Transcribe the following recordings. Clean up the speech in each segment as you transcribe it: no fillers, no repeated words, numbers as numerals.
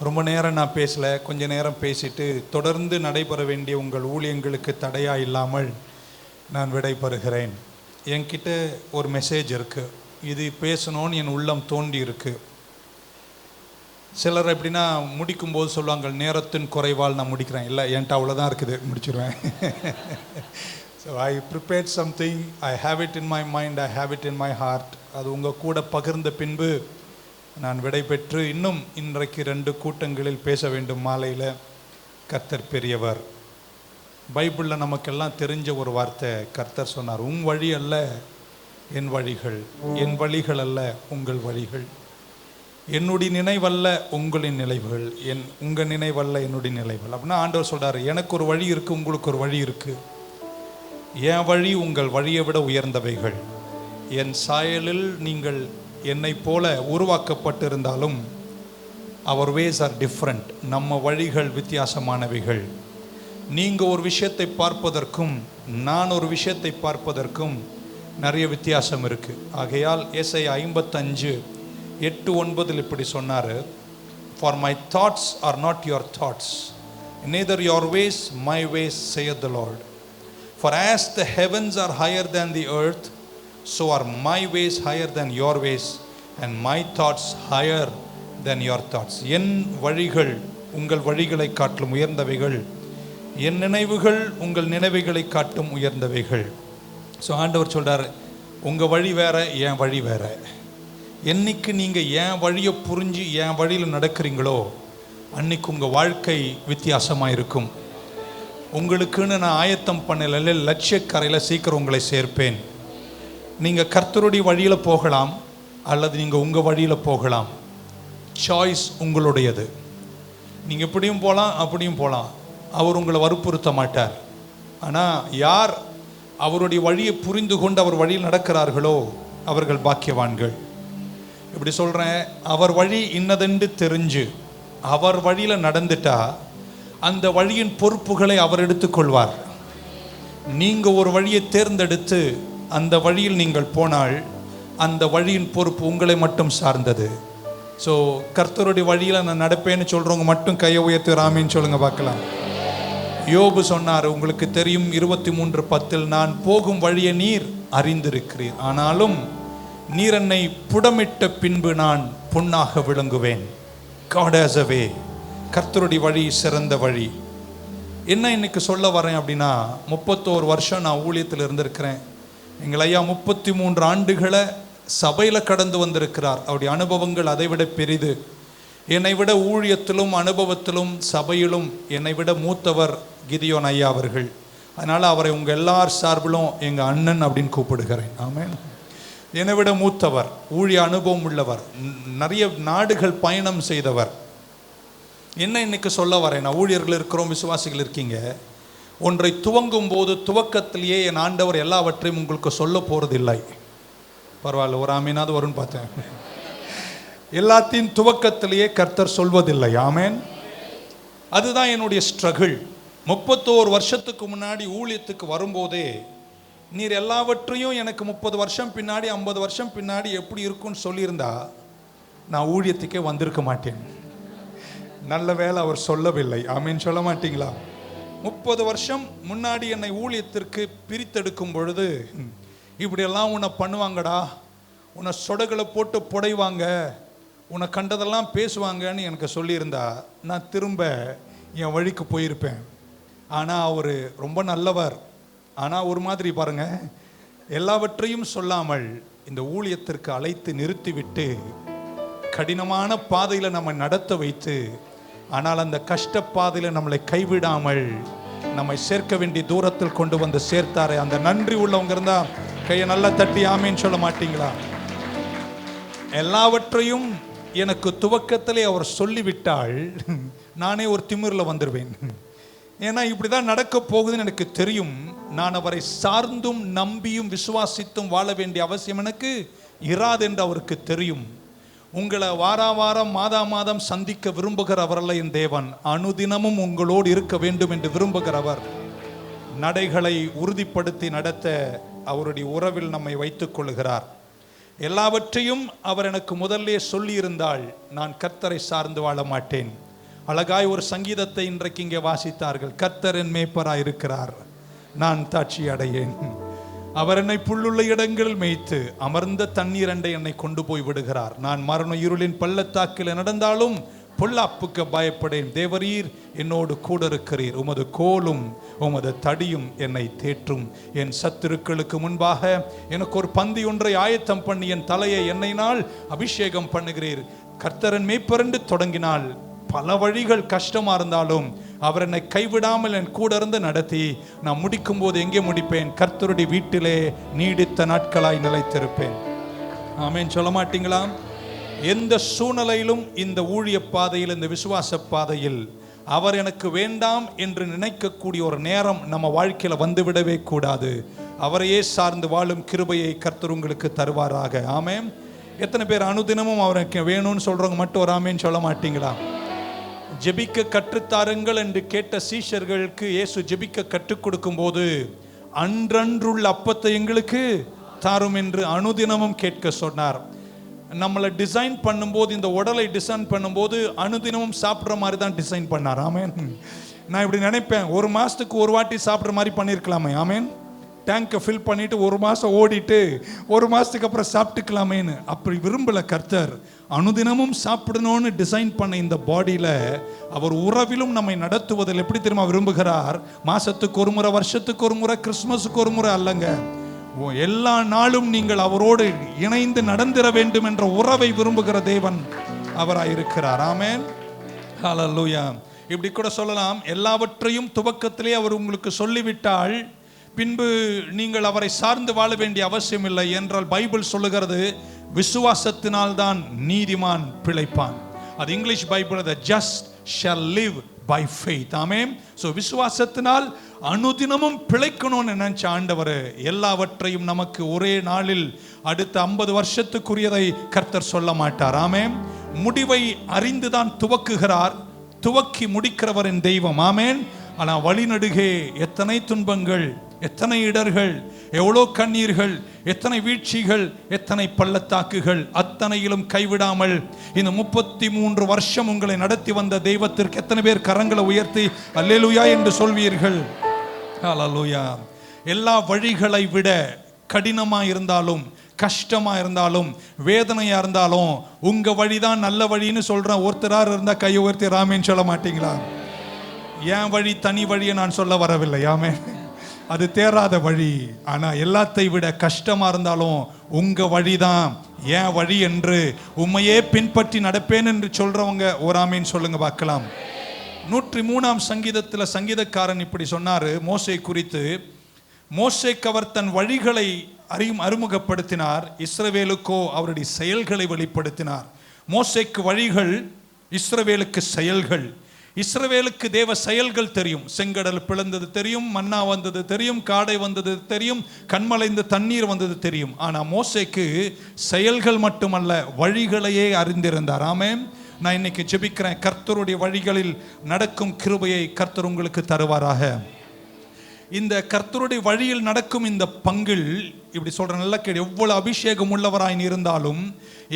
ரொம்ப நேரம் நான் பேசலை, கொஞ்ச நேரம் பேசிட்டு தொடர்ந்து நடைபெற வேண்டிய உங்கள் ஊழியங்களுக்கு தடையாக இல்லாமல் நான் விடைபெறுகிறேன். என்கிட்ட ஒரு மெசேஜ் இருக்குது, இது பேசணும்னு என் உள்ளம் தோண்டி இருக்குது. சிலர் எப்படின்னா முடிக்கும்போது சொல்லுவாங்க, நேரத்தின் குறைவால் நான் முடிக்கிறேன். இல்லை, என்கிட்ட அவ்வளோதான் இருக்குது, முடிச்சிடுவேன். So I prepared something, I have it in my mind, I have it in my heart. அது உங்கள் கூட பகிர்ந்த பின்பு நான் விடைபெற்று இன்னும் இன்றைக்கு 2 கூட்டங்களில் பேச வேண்டும். மாலையில் கர்த்தர் பெரியவர். பைபிளில் நமக்கெல்லாம் தெரிஞ்ச ஒரு வார்த்தை, கர்த்தர் சொன்னார், உன் வழி அல்ல என் வழிகள், என் வழிகள் அல்ல உங்கள் வழிகள், என்னுடைய நினைவல்ல உங்களின் நினைவுகள், உங்கள் நினைவல்ல என்னுடைய நினைவுகள். அப்படின்னா ஆண்டவர் சொல்கிறார், எனக்கு ஒரு வழி இருக்குது, உங்களுக்கு ஒரு வழி இருக்குது. என் வழி உங்கள் வழியை விட உயர்ந்தவைகள். என் சாயலில் நீங்கள் என்னை போல உருவாக்கப்பட்டிருந்தாலும் அவர் வேஸ் ஆர் டிஃப்ரெண்ட். நம்ம வழிகள் வித்தியாசமானவைகள். நீங்கள் ஒரு விஷயத்தை பார்ப்பதற்கும் நான் ஒரு விஷயத்தை பார்ப்பதற்கும் நிறைய வித்தியாசம் இருக்குது. ஆகையால் ஏசாயா 55:8-9 இப்படி சொன்னார், for my thoughts are not your thoughts, neither your ways my ways, saith the Lord. For as the heavens are higher than the earth, so are my ways higher than your ways, and my thoughts higher than your thoughts. என் வழிகள் உங்கள் வழிகளை காட்டும் உயர்ந்தவைகள், என் நினைவுகள் உங்கள் நினைவுகளை காட்டும் உயர்ந்தவைகள். So ஆண்டவர் சொல்கிறார், உங்கள் வழி வேற, என் வழி வேற. என்னைக்கு நீங்கள் என் வழியை புரிஞ்சு என் வழியில் நடக்கிறீங்களோ அன்னைக்கு உங்கள் வாழ்க்கை வித்தியாசமாக இருக்கும். உங்களுக்குன்னு நான் ஆயத்தம் பண்ணல லட்சியக்கரையில் சீக்கிரம் உங்களை சேர்ப்பேன். நீங்கள் கர்த்தருடைய வழியில் போகலாம் அல்லது நீங்கள் உங்கள் வழியில் போகலாம். சாய்ஸ் உங்களுடையது. நீங்கள் இப்படியும் போகலாம் அப்படியும் போகலாம். அவர் உங்களை வற்புறுத்த மாட்டார். ஆனால் யார் அவருடைய வழியை புரிந்து கொண்டு அவர் வழியில் நடக்கிறார்களோ அவர்கள் பாக்கியவான்கள். இப்படி சொல்கிறேன், அவர் வழி இன்னதென்று தெரிஞ்சு அவர் வழியில் நடந்துட்டா அந்த வழியின் பொறுப்புகளை அவர் எடுத்துக்கொள்வார். நீங்கள் ஒரு வழியை தேர்ந்தெடுத்து அந்த வழியில் நீங்கள் போனால் அந்த வழியின் பொறுப்பு உங்களை மட்டும் சார்ந்தது. ஸோ கர்த்தருடைய வழியில் நான் நடப்பேன்னு சொல்கிறவங்க மட்டும் கையை உயர்த்தி ராமின்னு சொல்லுங்கள் பார்க்கலாம். யோபு சொன்னார், உங்களுக்கு தெரியும் 23:10, நான் போகும் வழியை நீர் அறிந்திருக்கிறீர், ஆனாலும் நீர் என்னை புடமிட்ட பின்பு நான் பொன்னாக விளங்குவேன். God has a way. கர்த்தருடைய வழி சிறந்த வழி. என்ன இன்னைக்கு சொல்ல வரேன் அப்படின்னா, 31 வருஷம் நான் ஊழியத்தில் இருந்திருக்கிறேன். எங்கள் ஐயா 33 ஆண்டுகளை சபையில் கடந்து வந்திருக்கிறார். அவருடைய அனுபவங்கள் அதை விட பெரிது. என்னை விட ஊழியத்திலும் அனுபவத்திலும் சபையிலும் என்னை விட மூத்தவர் கிதியோன் ஐயா அவர்கள். அதனால் அவரை உங்கள் எல்லார் சார்பிலும் எங்கள் அண்ணன் அப்படின்னு கூப்பிடுகிறேன். ஆமென். என்னை விட மூத்தவர், ஊழிய அனுபவம் உள்ளவர், நிறைய நாடுகள் பயணம் செய்தவர். என்ன இன்னைக்கு சொல்ல வரேன், நான் ஊழியர்கள் இருக்கிறோம், விசுவாசிகள் இருக்கீங்க. ஒன்றை துவங்கும் போது துவக்கத்திலேயே என் ஆண்டவர் எல்லாவற்றையும் உங்களுக்கு சொல்ல போகிறதில்லை. பரவாயில்ல, ஒரு ஆமீனாவது வரும்னு பார்த்தேன். எல்லாத்தையும் துவக்கத்திலேயே கர்த்தர் சொல்வதில்லை. ஆமேன். அதுதான் என்னுடைய ஸ்ட்ரகிள். 31 வருஷத்துக்கு முன்னாடி ஊழியத்துக்கு வரும்போதே, நீர் எல்லாவற்றையும் எனக்கு 30 வருஷம் பின்னாடி 50 வருஷம் பின்னாடி எப்படி இருக்குன்னு சொல்லியிருந்தா நான் ஊழியத்துக்கே வந்திருக்க மாட்டேன். நல்ல வேலை அவர் சொல்லவில்லை. ஆமீன் சொல்ல மாட்டீங்களா? 30 வருஷம் முன்னாடி என்னை ஊழியத்திற்கு பிரித்தெடுக்கும் பொழுது, இப்படியெல்லாம் உன்னை பண்ணுவாங்கடா, உன்னை சொடகளை போட்டு புடைவாங்க, உன்னை கண்டதெல்லாம் பேசுவாங்கன்னு எனக்கு சொல்லியிருந்தா நான் திரும்ப என் வழிக்கு போயிருப்பேன். ஆனால் அவர் ரொம்ப நல்லவர். ஆனால் ஒரு மாதிரி பாருங்க, எல்லாவற்றையும் சொல்லாமல் இந்த ஊழியத்திற்கு அழைத்து நிறுத்திவிட்டு கடினமான பாதையில் நம்ம நடத்த வைத்து, ஆனால் அந்த கஷ்ட பாதையில் நம்மளை கைவிடாமல் நம்மை சேர்க்க வேண்டிய தூரத்தில் கொண்டு வந்து சேர்த்தாரே, அந்த நன்றி உள்ளவங்க இருந்தா கையை நல்லா தட்டி ஆமேன்னு சொல்ல மாட்டீங்களா? எல்லாவற்றையும் எனக்கு துவக்கத்திலே அவர் சொல்லிவிட்டால் நானே ஒரு திமிரில் வந்துடுவேன். ஏன்னா இப்படி தான் நடக்க போகுதுன்னு எனக்கு தெரியும். நான் அவரை சார்ந்தும் நம்பியும் விசுவாசித்தும் வாழ வேண்டிய அவசியம் எனக்கு இராது என்று அவருக்கு தெரியும். உங்களை வாரம் மாதம் சந்திக்க விரும்புகிறவரல்ல என் தேவன், அனுதினமும் உங்களோடு இருக்க வேண்டும் என்று விரும்புகிறவர். நடைகளை உறுதிப்படுத்தி நடத்த அவருடைய உறவில் நம்மை வைத்துக் கொள்கிறார். எல்லாவற்றையும் அவர் எனக்கு முதல்லே சொல்லியிருந்தால் நான் கர்த்தரை சார்ந்து வாழ மாட்டேன். அழகாய் ஒரு சங்கீதத்தை இன்றைக்கு இங்கே வாசித்தார்கள். கர்த்தர் என் மேய்ப்பராய் இருக்கிறார், நான் தாட்சி அடையேன். அவர் என்னை புல்லுள்ள இடங்களில் மேய்த்து அமர்ந்த தண்ணீர் அண்டை என்னை கொண்டு போய் விடுகிறார். நான் மரண இருளின் பள்ளத்தாக்கில் நடந்தாலும் பொல்லாப்புக்கு பயப்படேன். தேவரீர் என்னோடு கூட இருக்கிறீர், உமது கோலும் உமது தடியும் என்னை தேற்றும். என் சத்துருக்களுக்கு முன்பாக எனக்கு ஒரு பந்தி ஒன்றை ஆயத்தம் பண்ணி என் தலையை எண்ணெயினால் அபிஷேகம் பண்ணுகிறீர். கர்த்தரன் மேய்ப்பரண்டு தொடங்கினால் பல வழிகள் கஷ்டமா இருந்தாலும் அவர் என்னை கைவிடாமல் என் கூட இருந்து நடத்தி நான் முடிக்கும் போது எங்கே முடிப்பேன்? கர்த்தருடைய வீட்டிலே நீடித்த நாட்களாய் நிலைத்திருப்பேன். ஆமென் சொல்ல மாட்டீங்களா? எந்த சூழ்நிலையிலும் இந்த ஊழிய பாதையில், இந்த விசுவாச பாதையில் அவர் எனக்கு வேண்டாம் என்று நினைக்கக்கூடிய ஒரு நேரம் நம்ம வாழ்க்கையில் வந்துவிடவே கூடாது. அவரையே சார்ந்து வாழும் கிருபையை கர்த்தர் உங்களுக்கு தருவாராக. ஆமென். எத்தனை பேர் அனுதினமும் அவருக்கு வேணும்னு சொல்றவங்க மட்டும் ஒரு ஆமென் சொல்ல மாட்டீங்களா? ஜெபிக்க கற்றுத்தாருங்கள் என்று கேட்ட சீஷர்களுக்கு இயேசு ஜெபிக்க கற்றுக் கொடுக்கும் போது அன்றன்றுள்ள அப்பத்தை எங்களுக்கு தாரும் என்று அனுதினமும் கேட்க சொன்னார். நம்மளை டிசைன் பண்ணும்போது, இந்த உடலை டிசைன் பண்ணும்போது அனுதினமும் சாப்பிட்ற மாதிரி தான் டிசைன் பண்ணார். ஆமேன். நான் இப்படி நினைப்பேன், ஒரு மாதத்துக்கு ஒரு வாட்டி சாப்பிட்ற மாதிரி பண்ணியிருக்கலாமே. ஆமேன். டேங்கை ஃபில் பண்ணிட்டு ஒரு மாதம் ஓடிட்டு ஒரு மாதத்துக்கு அப்புறம் சாப்பிட்டுக்கலாமேன்னு. அப்படி விரும்பலை கர்த்தர். அனுதினமும் சாப்பிடணும்னு டிசைன் பண்ண இந்த பாடியில் அவர் உறவிலும் நம்மை நடத்துவதில் எப்படி தெரியுமா விரும்புகிறார்? மாதத்துக்கு ஒரு முறை, வருஷத்துக்கு ஒரு முறை, கிறிஸ்துமஸுக்கு ஒரு முறை அல்லங்க, எல்லா நாளும் நீங்கள் அவரோடு இணைந்து நடந்திட வேண்டும் என்ற உறவை விரும்புகிற தேவன் அவராயிருக்கிறார். ஆமென். ஹல்லேலூயா. இப்படி கூட சொல்லலாம், எல்லாவற்றையும் துவக்கத்திலே அவர் உங்களுக்கு சொல்லிவிட்டால் பின்பு நீங்கள் அவரை சார்ந்து வாழ வேண்டிய அவசியம் இல்லை என்றால் பைபிள் சொல்லுகிறது விசுவாசத்தினால் தான் நீதிமான் பிழைப்பான். அது English Bible, the just shall live by faith. Amen. So விசுவாசத்தினால் அனுதினமும் பிழைக்கணும்னு நினைச்ச ஆண்டவர் எல்லாவற்றையும் நமக்கு ஒரே நாளில் அடுத்த 50 வருஷத்துக்குரியதை கர்த்தர் சொல்ல மாட்டார். ஆமென். முடிவை அறிந்துதான் துவக்குகிறார், துவக்கி முடிக்கிறவரின் தெய்வம். ஆமென். ஆனா வழிநடுகே எத்தனை துன்பங்கள், எத்தனை இடர்கள், எவ்வளோ கண்ணீர்கள், எத்தனை வீழ்ச்சிகள், எத்தனை பள்ளத்தாக்குகள், அத்தனையிலும் கைவிடாமல் இந்த 33 வருஷம் உங்களை நடத்தி வந்த தெய்வத்திற்கு எத்தனை பேர் கரங்களை உயர்த்தி அல்லேலூயா என்று சொல்வீர்கள்? அல்லேலூயா. எல்லா வழிகளை விட கடினமா இருந்தாலும், கஷ்டமா இருந்தாலும், வேதனையா இருந்தாலும் உங்க வழிதான் நல்ல வழின்னு சொல்ற ஒருத்தரார் இருந்தா கையை உயர்த்தி ராமேன்னு சொல்ல மாட்டீங்களா? என் வழி தனி வழியை நான் சொல்ல வரவில்லை. ஆமென். அது தேராத வழி. ஆனா எல்லாத்தை விட கஷ்டமா இருந்தாலும் உங்க வழிதான் என் வழி என்று உண்மையே பின்பற்றி நடப்பேன் என்று சொல்றவங்க ஒரு ஆமீன் சொல்லுங்க பார்க்கலாம். 103ஆம் சங்கீதத்தில் சங்கீதக்காரன் இப்படி சொன்னாரு மோசே குறித்து. மோசேக்கு அவர் தன் வழிகளை அறிமுகப்படுத்தினார், இஸ்ரவேலுக்கோ அவருடைய செயல்களை வெளிப்படுத்தினார். மோசேக்கு வழிகள், இஸ்ரவேலுக்கு செயல்கள். இஸ்ரவேலுக்கு தேவ செயல்கள் தெரியும். செங்கடல் பிளந்தது தெரியும், மன்னா வந்தது தெரியும், காடை வந்தது தெரியும், கண்மலைந்து தண்ணீர் வந்தது தெரியும். ஆனா மோசேக்கு செயல்கள் மட்டுமல்ல, வழிகளையே அறிந்திருந்தார். ஆமென். நான் இன்னைக்கு ஜெபிக்கிறேன், கர்த்தருடைய வழிகளில் நடக்கும் கிருபையை கர்த்தர் உங்களுக்கு தருவாராக. இந்த கர்த்தருடைய வழியில் நடக்கும் இந்த பங்கில் இப்படி சொல்ற நல்ல கேடு, எவ்வளவு அபிஷேகம் உள்ளவராய் இருந்தாலும்,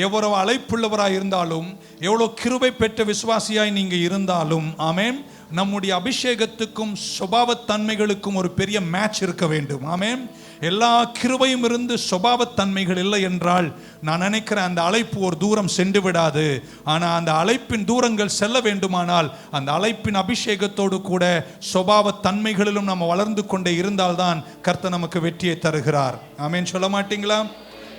எவ்வளவு அழைப்புள்ளவராய் இருந்தாலும், எவ்வளவு கிருபை பெற்ற விசுவாசியாய் நீங்க இருந்தாலும், ஆமென், நம்முடைய அபிஷேகத்துக்கும் சுபாவத்தன்மைகளுக்கும் ஒரு பெரிய மேட்ச் இருக்க வேண்டும். ஆமென். எல்லா கிருபையும் இருந்து சுபாவத்தன்மைகள் இல்லை என்றால் நான் நினைக்கிறேன் அந்த அழைப்பு ஒரு தூரம் சென்று விடாது. ஆனால் அந்த அழைப்பின் தூரங்கள் செல்ல வேண்டுமானால் அந்த அழைப்பின் அபிஷேகத்தோடு கூட சுபாவத்தன்மைகளிலும் நம்ம வளர்ந்து கொண்டே இருந்தால்தான் கர்த்தர் நமக்கு வெற்றியை தருகிறார். ஆமென் சொல்ல மாட்டீங்களா?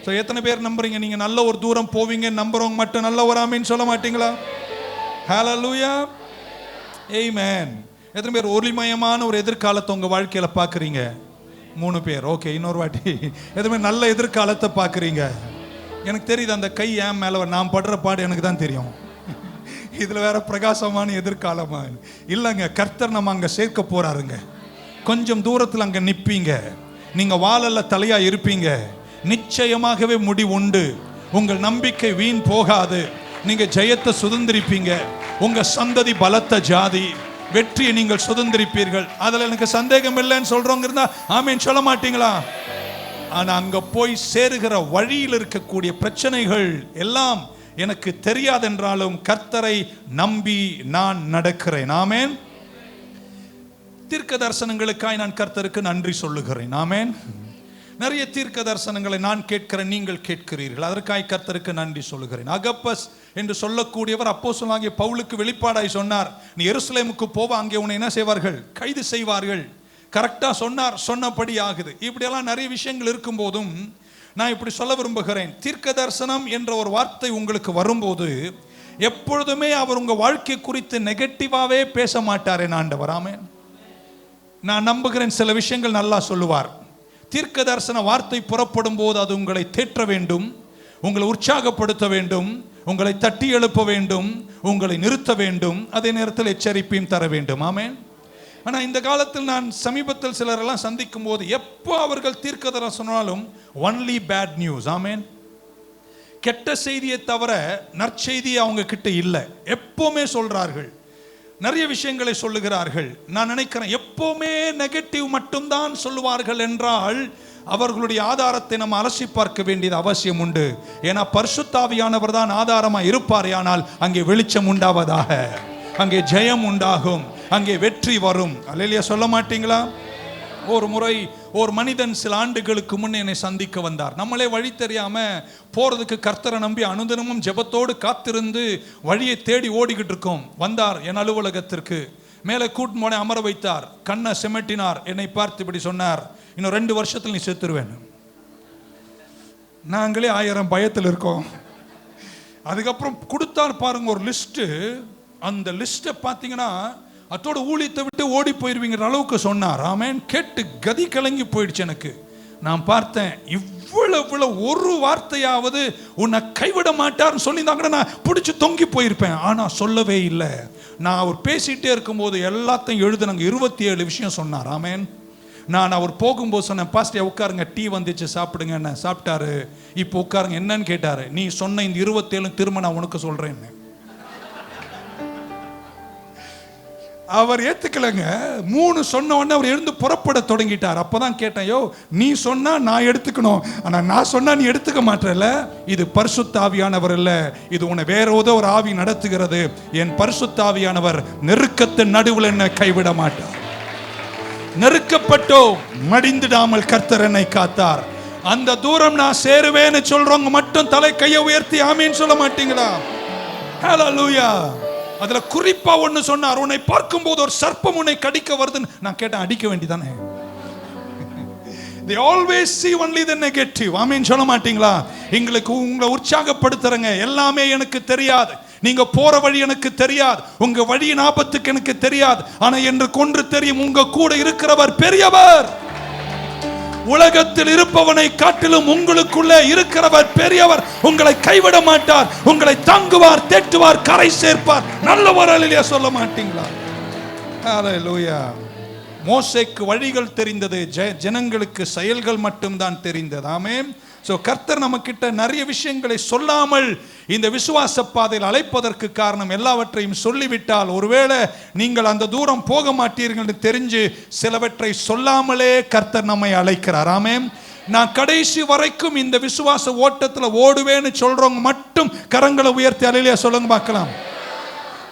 ஸோ எத்தனை பேர் நம்புறீங்க நீங்க நல்ல ஒரு தூரம் போவீங்க? நம்புறவங்க மட்டும் நல்ல ஒரு ஆமென் சொல்ல மாட்டீங்களா? ஹல்லேலூயா. ஆமென். எத்தனை பேர் ஒளிமயமான ஒரு எதிர்காலத்தை உங்க வாழ்க்கையில பார்க்குறீங்க? 3 பேர். ஓகே, இன்னொரு வாட்டி. எதுவுமே நல்ல எதிர்காலத்தை பார்க்குறீங்க? எனக்கு தெரியுது அந்த கை ஏன் மேலே, நான் படுற பாடு எனக்கு தான் தெரியும். இதில் வேற பிரகாசமான எதிர்காலமா இல்லைங்க. கர்த்தர் நம்ம அங்கே சேர்க்க போறாருங்க. கொஞ்சம் தூரத்தில் அங்கே நிற்பீங்க, நீங்கள் வாழல்ல தலையாக இருப்பீங்க. நிச்சயமாகவே முடிவு உண்டு. உங்கள் நம்பிக்கை வீண் போகாது. நீங்கள் ஜெயத்தை சுதந்திரிப்பீங்க. உங்கள் சந்ததி பலத்த ஜாதி, வெற்றியை நீங்கள் சுதந்திரிப்பீர்கள். அதில் எனக்கு சந்தேகம் இல்லைன்னு சொல்றவங்க இருந்தா ஆமீன் சொல்ல மாட்டீங்களா? ஆனா அங்க போய் சேருகிற வழியில் இருக்கக்கூடிய பிரச்சனைகள் எல்லாம் எனக்கு தெரியாதென்றாலும் கர்த்தரை நம்பி நான் நடக்கிறேன். ஆமென். தீர்க்க தரிசனங்களுக்காய் நான் கர்த்தருக்கு நன்றி சொல்லுகிறேன். ஆமென். நிறைய தீர்க்க தரிசனங்களை நான் கேட்கிறேன், நீங்கள் கேட்கிறீர்கள். அதற்காய் கர்த்தருக்கு நன்றி சொல்லுகிறேன். அகப்பஸ் என்று சொல்லக்கூடியவர் அப்போஸ்தலனாகிய பவுலுக்கு வெளிப்பாடாய் சொன்னார், நீ எருசலேமுக்கு போவ, அங்கே உன்னை என்ன செய்வார்கள்? கைது செய்வார்கள். கரெக்டா சொன்னார், சொன்னபடி ஆகுது. இப்படியெல்லாம் நிறைய விஷயங்கள் இருக்கும் போதும் நான் இப்படி சொல்ல விரும்புகிறேன், தீர்க்க தரிசனம் என்ற ஒரு வார்த்தை உங்களுக்கு வரும்போது எப்பொழுதுமே அவர் உங்க வாழ்க்கை குறித்து நெகட்டிவாவே பேச மாட்டாரே ஆண்டவர். ஆமென். நான் நம்புகிறேன் சில விஷயங்கள் நல்லா சொல்லுவார். தீர்க்க தரிசன வார்த்தை புறப்படும் போது அது உங்களை தேற்ற வேண்டும், உங்களை உற்சாகப்படுத்த வேண்டும், உங்களை தட்டி எழுப்ப வேண்டும், உங்களை நிறுத்த வேண்டும், அதே நேரத்தில் எச்சரிப்பையும் தர வேண்டும். ஆமென். ஆனால் இந்த காலத்தில் நான் சமீபத்தில் சிலரெல்லாம் சந்திக்கும் போது எப்போ அவர்கள் தீர்க்க தரிசனாலும் ஒன்லி பேட் நியூஸ். ஆமென். கெட்ட செய்தியை தவிர நற்செய்தி அவங்க கிட்ட இல்லை. எப்பவுமே சொல்றார்கள், நிறைய விஷயங்களை சொல்லுகிறார்கள். நான் நினைக்கிறேன் எப்பவுமே நெகட்டிவ் மட்டும்தான் சொல்லுவார்கள் என்றால் அவர்களுடைய ஆதாரத்தை நம்ம அலசி பார்க்க வேண்டியது அவசியம் உண்டு. ஏன்னா பரிசுத்தாவியானவர் தான் ஆதாரமா இருப்பார். ஆனால் அங்கே வெளிச்சம் உண்டாவதாக, அங்கே ஜெயம் உண்டாகும், அங்கே வெற்றி வரும். அல்லேலூயா சொல்ல மாட்டீங்களா? ஒரு முறை ஒரு மனிதன் சில ஆண்டுகளுக்கு முன்னே என்னை சந்திக்க வந்தார். நம்மளே வழி தெரியாம போறதுக்கு கர்த்தரை நம்பி அனுதினமும் ஜெபத்தோடு காத்திருந்து வழியை தேடி ஓடிக்கிட்டு இருக்கோம். வந்தார் என் அலுவலகத்திற்கு. மேலே கூட்டு போன அமர வைத்தார், கண்ணை சிமிட்டினார், என்னை பார்த்து இப்படி சொன்னார், இன்னும் 2 வருஷத்தில் நீ செத்துருவேன். நாங்களே 1000 பயத்தில் இருக்கோம். அதுக்கப்புறம் கொடுத்தார் பாருங்க ஒரு லிஸ்ட். அந்த லிஸ்ட்டை பார்த்தீங்கன்னா அதோட ஊழியத்தை விட்டு ஓடி போயிருவீங்கிற அளவுக்கு சொன்னார். ஆமென். கேட்டு கதி கலங்கி போயிடுச்சு எனக்கு. நான் பார்த்தேன், இவ்வளவு ஒரு வார்த்தையாவது உன்னை கைவிட மாட்டார்னு சொல்லியிருந்தாங்கன்னா நான் பிடிச்சி தொங்கி போயிருப்பேன். ஆனால் சொல்லவே இல்லை. நான் அவர் பேசிகிட்டே இருக்கும்போது எல்லாத்தையும் எழுதுனாங்க. 27 விஷயம் சொன்னார். ஆமென். நான் அவர் போகும்போது சொன்னேன், பாஸ்டர் உட்காருங்க, டீ வந்துச்சு சாப்பிடுங்க. என்ன சாப்பிட்டாரு? இப்போ உட்காருங்க. என்னன்னு கேட்டாரு. நீ சொன்ன இந்த 27 திரும்ப நான் உனக்கு சொல்றேன்னு. அவர் ஏத்துக்கலங்க. 3 சொன்ன உடனே அவர் எழுந்து புறப்பட தொடங்கிட்டார். அப்பதான் கேட்டேன், யோ நீ சொன்னா நான் எடுத்துக்கணும், ஆனா நான் சொன்னா நீ எடுத்துக்க மாட்டேல. இது பரிசுத்த ஆவியானவர் இல்ல, இது உன்னை வேற ஏதோ ஒரு ஆவி நடத்துகிறது. என் பரிசுத்த ஆவியானவர் நெருக்கத்தின் நடுவில் என்னை கைவிட மாட்டார். நெருக்கப்பட்டோ மடிந்திடாமல் கர்த்தர் என்னை காத்தார். அந்த தூரம் நான் சேருவேன்னு சொல்றவங்க மட்டும் தலை கையை உயர்த்தி ஆமீன் சொல்ல மாட்டீங்களா? ஹல்லேலூயா. அதுல குறிப்பா ஒன்னு சொன்னார், உன்னை பார்க்கும் போது ஒரு சர்ப்பம் உன்னை கடிக்க வருதுன்னு. நான் கேட்டேன், அடிக்க வேண்டியதானே? They always see only the negative. ஆமென் சொல்ல மாட்டீங்களா? எங்களுக்கு உங்களை உற்சாகப்படுத்துறங்க, எல்லாமே எனக்கு தெரியாது, நீங்க போற வழி எனக்கு தெரியாது, உங்க வழியின் ஆபத்துக்கு எனக்கு தெரியாது, ஆனா என்று கொன்று தெரியும், உங்க கூட இருக்கிறவர் பெரியவர். உலகத்தில் இருப்பவனை காட்டிலும் உங்களுக்குள்ளே இருக்கிறவர் பெரியவர். உங்களை கைவிட மாட்டார், உங்களை தாங்குவார், தேற்றுவார், கரை சேர்ப்பார். நல்லவர். அல்லேலூயா சொல்ல மாட்டீங்களா? ஹல்லேலூயா. மோசேக்கு வழிகள் தெரிந்தது, ஜனங்களுக்கு செயல்கள் மட்டும்தான் தெரிந்தது. ஆமென். சோ கர்த்தர் நம்ம கிட்ட நிறைய விஷயங்களை சொல்லாமல் இந்த விசுவாச பாதையில் அழைப்பதற்கு காரணம், எல்லாவற்றையும் சொல்லிவிட்டால் ஒருவேளை நீங்கள் அந்த தூரம் போக மாட்டீர்கள் என்று தெரிஞ்சு சிலவற்றை சொல்லாமலே கர்த்தர் நம்மை அழைக்கிறார். ஆமென். நான் கடைசி வரைக்கும் இந்த விசுவாச ஓட்டத்தில் ஓடுவேன்னு சொல்றவங்க மட்டும் கரங்களை உயர்த்தி அல்லேலூயா சொல்லுங்க பார்க்கலாம்.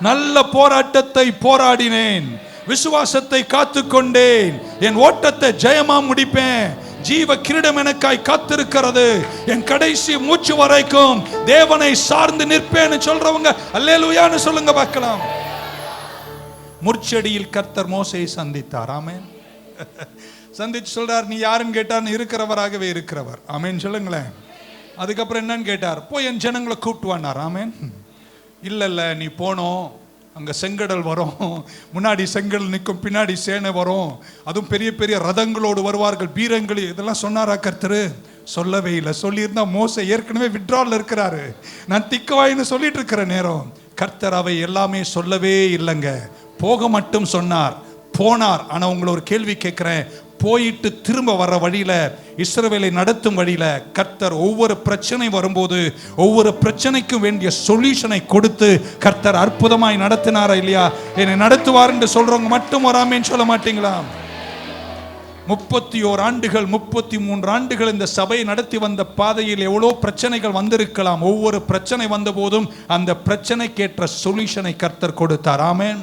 நல்ல போராட்டத்தை போராடினேன், விசுவாசத்தை காத்துக்கொண்டேன், என் ஓட்டத்தை ஜெயமா முடிப்பேன், ஜீவ கிரீடம் எனக்காய் காத்திருக்கிறது, என் கடைசி மூச்சு வரைக்கும் தேவனை சார்ந்து நிற்பேன்னு சொல்றவங்க அல்லேலூயான்னு சொல்லுங்க பார்க்கலாம். முற்செடியில் கர்த்தர் மோசேயை சந்தித்தார். ஆமென். சந்திச்சு சொல்றார், நீ யாருன்னு கேட்டார், இருக்கிறவராகவே இருக்கிறவர். ஆமென் சொல்லுங்களேன். அதுக்கப்புறம் என்னன்னு கேட்டார், போய் என் ஜனங்களை கூப்பிட்டு வானார். ஆமென். இல்ல நீ போனோம், அங்கே செங்கடல் வரும், முன்னாடி செங்கடல் நிற்கும், பின்னாடி சேனை வரும், அதுவும் பெரிய பெரிய ரதங்களோடு வருவார்கள், பீரங்களி, இதெல்லாம் சொன்னாரா கர்த்தர்? சொல்லவே இல்லை. சொல்லியிருந்தா மோசே ஏற்கனவே விட்ரால் இருக்கிறாரு. நான் திக்கவாயின்னு சொல்லிட்டு இருக்கிற நேரம் கர்த்தர் அவை எல்லாமே சொல்லவே இல்லைங்க. போக மட்டும் சொன்னார், போனார். ஆனால் உங்களை ஒரு கேள்வி கேட்குறேன், போயிட்டு திரும்ப வர வழியில, இஸ்ரவேலை நடத்தும் வழியில கர்த்தர் ஒவ்வொரு பிரச்சனை வரும்போது ஒவ்வொரு பிரச்சனைக்கும் வேண்டிய சொல்யூஷனை கொடுத்து கர்த்தர் அற்புதமாய் நடத்தினாரா இல்லையா? என்னை நடத்துவார் என்று சொல்றவங்க மட்டும் வராமேன்னு சொல்ல மாட்டீங்களா? 31 ஆண்டுகள் 33 ஆண்டுகள் இந்த சபை நடத்தி வந்த பாதையில் எவ்வளோ பிரச்சனைகள் வந்திருக்கலாம். ஒவ்வொரு பிரச்சனை வந்த போதும் அந்த பிரச்சனைக்கேற்ற சொல்யூஷனை கர்த்தர் கொடுத்தார். ஆமென்.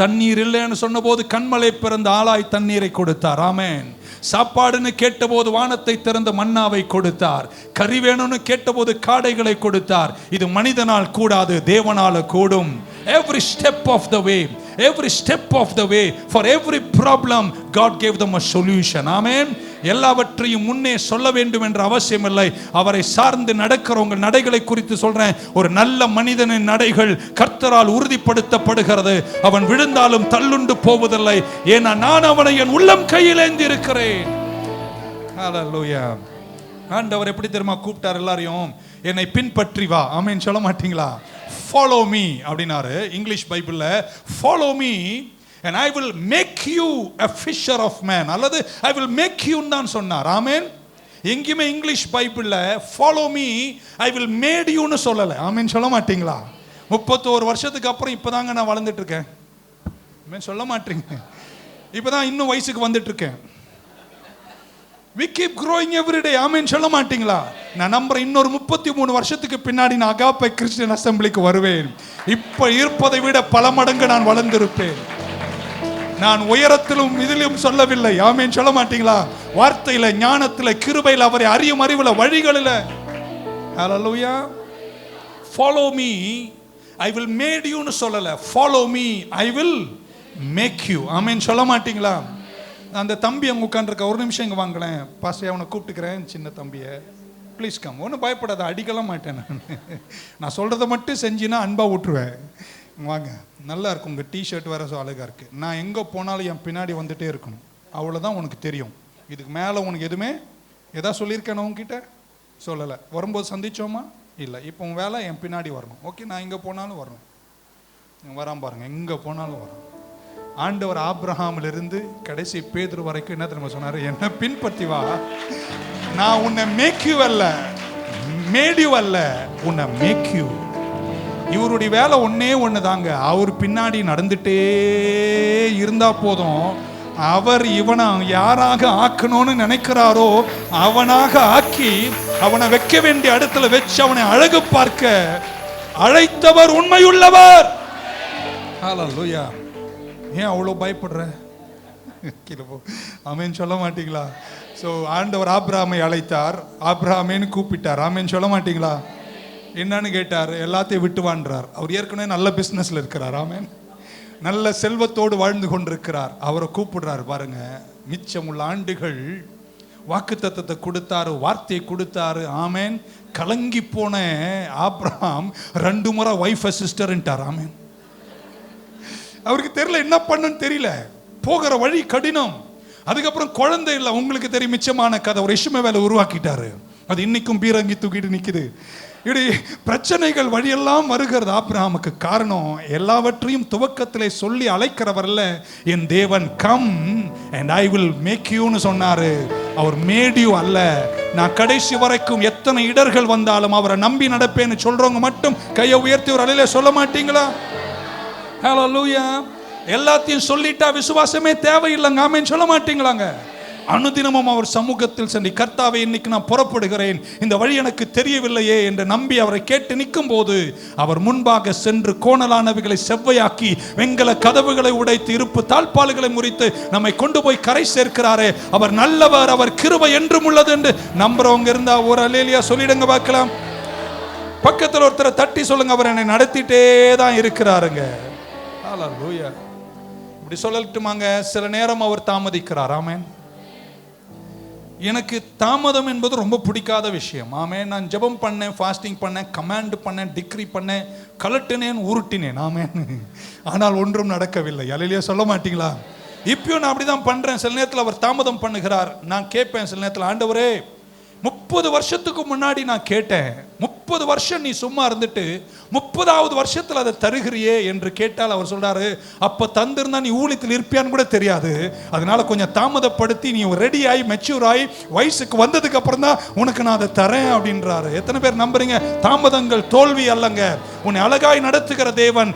தண்ணீர் இல்லைன்னு சொன்ன போது கண்மலை பிறந்த ஆளாய் தண்ணீரை கொடுத்தார். ஆமென். சாப்பாடுன்னு கேட்டபோது வானத்தை திறந்த மன்னாவை கொடுத்தார். கறி வேணும்னு கேட்டபோது காடைகளை கொடுத்தார். இது மனிதனால் கூடாது, தேவனால கூடும். Every step of the way, every step of the way, for every problem God gave them a solution. Amen. எல்லாவற்றையும் முன்னே சொல்ல வேண்டும் என்ற அவசியம் இல்லை. அவரை சார்ந்து நடக்கிறவங்க நடைகளை குறித்து சொல்றேன். ஒரு நல்ல மனிதனின் நடைகள் கர்த்தரால் உறுதிப்படுத்தப்படுகிறது. அவன் விழுந்தாலும் தள்ளுண்டு போவதில்லை. ஏன்னா நான் அவனை என் உள்ளம் கையில் ஏந்தி இருக்கிறேன். ஹல்லேலூயா. ஆண்டவர் எப்படி தெரியுமா கூப்பிட்டார் எல்லாரையும்? என்னை பின்பற்றி வா. ஆமென் சொல்ல மாட்டீங்களா? Follow me அப்படினாரு. இங்கிலீஷ் பைபிள்ல follow me and I will make you a fisher of men, அல்லது I will make you தான் சொன்னார். ஆமென். எங்கேயுமே இங்கிலீஷ் பைபிள்ல follow me I will made you னு சொல்லல. ஆமென் சொல்ல மாட்டீங்களா? 31 வருஷத்துக்கு அப்புறம் இப்பதாங்க நான் வளர்ந்துட்டு இருக்கேன். ஆமென் சொல்ல மாட்டீங்க? இப்பதான் இன்னும் வயசுக்கு வந்துட்டு இருக்கேன். We keep growing every day. ஆமென் சொல்ல மாட்டீங்களா? நான் நம்புறேன் இன்னொரு 33 வருஷத்துக்கு பின்னாடி நான் அகாப்பை கிறிஸ்டியன் அசெம்பிளிக்கு வருவேன். இப்ப இருப்பதை விட பல மடங்கு நான் வளர்ந்திருப்பேன். நான் உயரத்திலும் இதிலும் சொல்லவில்லை. ஆமென் சொல்ல மாட்டீங்களா? வார்த்தையில, ஞானத்தில, கிருபையில, அவரை அறியும் அறிவுல, வழிகளில. ஹல்லேலூயா. Follow me I will made you னு சொல்லல. Follow me I will make you. ஆமென் சொல்ல மாட்டீங்களா? அந்த தம்பி அங்கே உட்காந்துருக்க, ஒரு நிமிஷம் இங்கே வாங்களேன் பாஸ்டர், அவனை கூப்பிட்டுக்கிறேன். சின்ன தம்பியை ப்ளீஸ் கம். ஒன்றும் பயப்படாத, அடிக்கலாம் மாட்டேன். நான் சொல்கிறத மட்டும் செஞ்சினா அன்பாக விட்டுருவேன். வாங்க, நல்லா இருக்கும். உங்கள் டிஷர்ட் வேறு ஸோ அழகாக இருக்குது. நான் எங்கே போனாலும் என் பின்னாடி வந்துகிட்டே இருக்கணும். அவ்வளோதான் உனக்கு தெரியும். இதுக்கு மேலே உனக்கு எதுவுமே எதாவது சொல்லியிருக்கேன் உங்ககிட்ட? சொல்லலை. வரும்போது சந்திச்சோமா? இல்லை. இப்போ உன் வேலை என் பின்னாடி வரணும். ஓகே, நான் எங்கே போனாலும் வரணும். வராம பாருங்கள், எங்கே போனாலும் வரும். ஆண்டவர் ஆபிரகாமிலிருந்து கடைசி பேதுரு வரைக்கும் என்ன தெரியுமா சொன்னாரு? என்ன பின்பற்றி வா. நான் உன்னை மேக் யூ அல்ல, மேட் யூ அல்ல, உன்னை மேக் யூ. இவருடைய வேலை ஒன்னே ஒன்று தாங்க. அவர் பின்னாடி நடந்துட்டே இருந்தா போதும். அவர் இவனை யாராக ஆக்கணும்னு நினைக்கிறாரோ அவனாக ஆக்கி அவனை வைக்க வேண்டிய இடத்துல வச்சு அவனை அழகு பார்க்க அழைத்தவர் உண்மையுள்ளவர். ஹல்லேலூயா. ஏன் அவ்வளோ பயப்படுற? ஆமென் சொல்ல மாட்டீங்களா? ஸோ ஆண்டவர் ஆபிரகாமை அழைத்தார். ஆபிரகாமேன்னு கூப்பிட்டார். ஆமென் சொல்ல மாட்டீங்களா? என்னன்னு கேட்டார். எல்லாத்தையும் விட்டுவான்றார். அவர் ஏற்கனவே நல்ல பிஸ்னஸில் இருக்கிறார். ஆமென். நல்ல செல்வத்தோடு வாழ்ந்து கொண்டிருக்கிறார். அவரை கூப்பிடுறார். பாருங்க, மிச்சம் உள்ள ஆண்டுகள் வாக்குத்தத்தத்தை கொடுத்தாரு, வார்த்தையை கொடுத்தாரு. ஆமென். கலங்கி போன ஆபிரகாம் 2 முறை வைஃப் சிஸ்டர்ன்ட்டார். ஆமென். அவருக்கு தெரியல, என்ன பண்ணுன்னு தெரியல. போகிற வழி கடினம். அதுக்கப்புறம் குழந்தை இல்லை. உங்களுக்கு தெரியும் மிச்சமான கதை. ஒரு இஷ்மவேலை உருவாக்கிட்டாரு. அது இன்னைக்கும் பீரங்கி தூக்கிட்டு நிற்குது. இப்படி பிரச்சனைகள் வழியெல்லாம் வருகிறது ஆபிரகாமுக்கு. காரணம், எல்லாவற்றையும் துவக்கத்திலே சொல்லி அழைக்கிறவர்ல என் தேவன். Come and I will make யூன்னு சொன்னாரு. அவர் மேட் யூ அல்ல. நான் கடைசி வரைக்கும் எத்தனை இடர்கள் வந்தாலும் அவரை நம்பி நடப்பேன்னு சொல்றவங்க மட்டும் கையை உயர்த்தி ஒரு அலையில சொல்ல மாட்டீங்களா? ஹல்லேலூயா. எல்லாத்தையும் சொல்லிட்டா விசுவாசமே தேவையில்லைங்க. ஆமென் சொல்ல மாட்டீங்களாங்க? அனுதினமும் அவர் சமூகத்தில் சென்று, கர்த்தாவே இன்னைக்கு நான் புறப்படுகிறேன், இந்த வழி எனக்கு தெரியவில்லையே என்று நம்பி அவரை கேட்டு நிற்கும் போது அவர் முன்பாக சென்று கோணலானவைகளை செவ்வையாக்கி வெங்கல கதவுகளை உடைத்து இருப்பு தாழ்பால்களை முறித்து நம்மை கொண்டு போய் கரை சேர்க்கிறாரே. அவர் நல்லவர், அவர் கிருபை என்றும் உள்ளது என்று நம்புறவங்க இருந்தா ஒரு அல்லேலூயா சொல்லிடுங்க பார்க்கலாம். பக்கத்தில் ஒருத்தரை தட்டி சொல்லுங்க, அவர் என்னை நடத்திட்டே தான் இருக்கிறாருங்க. ஹல்லேலூயா. இப்படி சொல்லட்டுமாங்க, சில நேரம் அவர் தாமதிக்கிறார். ஆமென். எனக்கு தாமதம் என்பது ரொம்ப பிடிக்காத விஷயம். ஆமென். நான் ஜெபம் பண்ணேன், ஃபாஸ்டிங் பண்ணேன், கமாண்ட் பண்ணேன், டிக்ரி பண்ணேன், கலட்டினேன், உருட்டினேன். ஆமென். ஆனால் ஒன்றும் நடக்கவில்லை. அல்லேலூயா சொல்ல மாட்டீங்களா? இப்பயும் நான் அப்படிதான் பண்றேன். சில நேரத்தில் அவர் தாமதம் பண்ணுகிறார். நான் கேட்பேன் சில நேரத்தில், ஆண்டவரே 30 வருஷத்துக்கு முன்னாடி நான் கேட்டேன், 30 வருஷம் நீ சும்மா இருந்துட்டு 30வது வருஷத்துல அதை தருகிறியே என்று கேட்டால் அவர் சொல்றாரு, அப்ப தந்திருந்தா நீ ஊழியத்தில் இருப்பியான்னு கூட தெரியாது. அதனால கொஞ்சம் தாமதப்படுத்தி நீ ரெடி ஆகி மெச்சூர் ஆகி வயசுக்கு வந்ததுக்கு அப்புறம் தான் உனக்கு நான் அதை தரேன் அப்படின்றாரு. எத்தனை பேர் நம்புறீங்க? தாமதங்கள் தோல்வி அல்லங்க. உன்னை அழகாய் நடத்துகிற தேவன்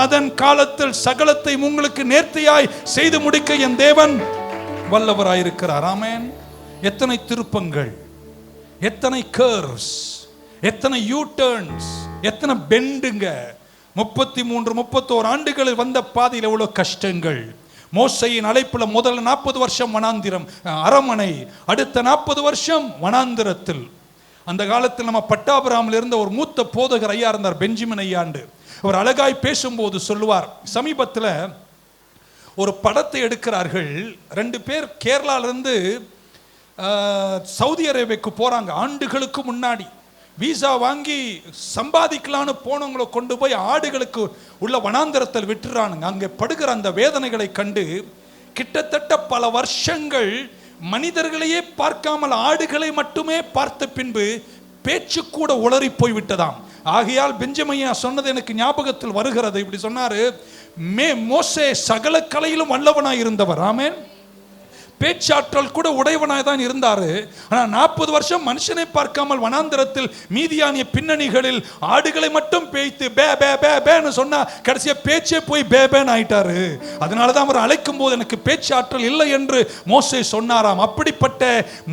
அதன் காலத்தில் சகலத்தை உங்களுக்கு நேர்த்தியாய் செய்து முடிக்க என் தேவன் வல்லவராயிருக்கிறார். ஆமென். எத்தனை திருப்பங்கள், எத்தனை கர்வ்ஸ், எத்தனை யூ டர்ன்ஸ், எத்தனை பெண்டுங்க. 33-31 ஆண்டுகளில் வந்த பாதையில் எவ்வளவு கஷ்டங்கள். மோசையின் அழைப்புல முதல்ல 40 வருஷம் வனாந்திரம், அரமனை, அடுத்த 40 வருஷம் வனாந்திரத்தில். அந்த காலத்தில் நம்ம பட்டாபிராமில் இருந்த ஒரு மூத்த போதகர் ஐயா இருந்தார், பெஞ்சமின் ஐயாண்டு. அவர் அழகாய் பேசும்போது சொல்லுவார், சமீபத்தில் ஒரு படத்தை எடுக்கிறார்கள். 2 பேர் கேரளாவிலிருந்து சவுதி அரேபியாவுக்கு போறாங்க. ஆண்டுகளுக்கு முன்னாடி வீசா வாங்கி சம்பாதிக்கலான்னு போனவங்களை கொண்டு போய் ஆடுகளுக்கு உள்ள வனாந்தரத்தில் விட்டுறானுங்க. அங்கே படுகிற அந்த வேதனைகளை கண்டு கிட்டத்தட்ட பல வருஷங்கள் மனிதர்களையே பார்க்காமல் ஆடுகளை மட்டுமே பார்த்த பின்பு பேச்சு கூட உளறி போய் விட்டதாம். ஆகையால் பெஞ்சமையா சொன்னது எனக்கு ஞாபகத்தில் வருகிறது. இப்படி சொன்னாரு, மோசே சகல கலையிலும் வல்லவனாய் இருந்தவர். ஆமென். பேச்சாற்றல் கூட உடையவனாய் தான் இருந்தாரு. ஆனால் 40 வருஷம் மனுஷனை பார்க்காமல் வனாந்தரத்தில் மீதியானிய பின்னணிகளில் ஆடுகளை மட்டும் பேய்த்து பே பே பே பேன்னு சொன்னா கடைசியா பேச்சே போய் பே பேன் ஆயிட்டாரு. அதனாலதான் அவர் அழைக்கும் போது எனக்கு பேச்சாற்றல் இல்லை என்று மோசே சொன்னாராம். அப்படிப்பட்ட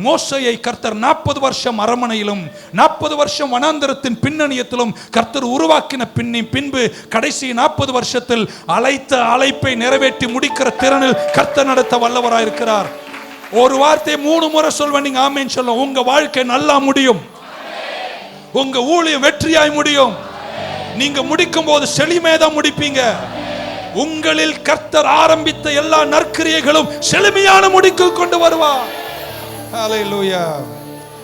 மோசையை கர்த்தர் 40 வருஷம் அரமனையிலும் 40 வருஷம் வனாந்தரத்தின் பின்னணியத்திலும் கர்த்தர் உருவாக்கின பின்பு கடைசி 40 வருஷத்தில் அழைத்த அழைப்பை நிறைவேற்றி முடிக்கிற திறனில் கர்த்தர் நடத்த வல்லவராயிருக்கிறார். ஒரு வார்த்தை 3 முறை சொல்வேன், நீங்க ஆமென் சொல்ல. உங்க வாழ்க்கை நல்லா முடியும், உங்க ஊழியம் வெற்றியாய் முடியும். நீங்க முடிக்கும் போது செழுமையாதான் முடிப்பீங்க. உங்களில் கர்த்தர் ஆரம்பித்த எல்லா நற்கிரியைகளும் செழுமையான முடிக்கு கொண்டு வருவார். ஹல்லேலூயா.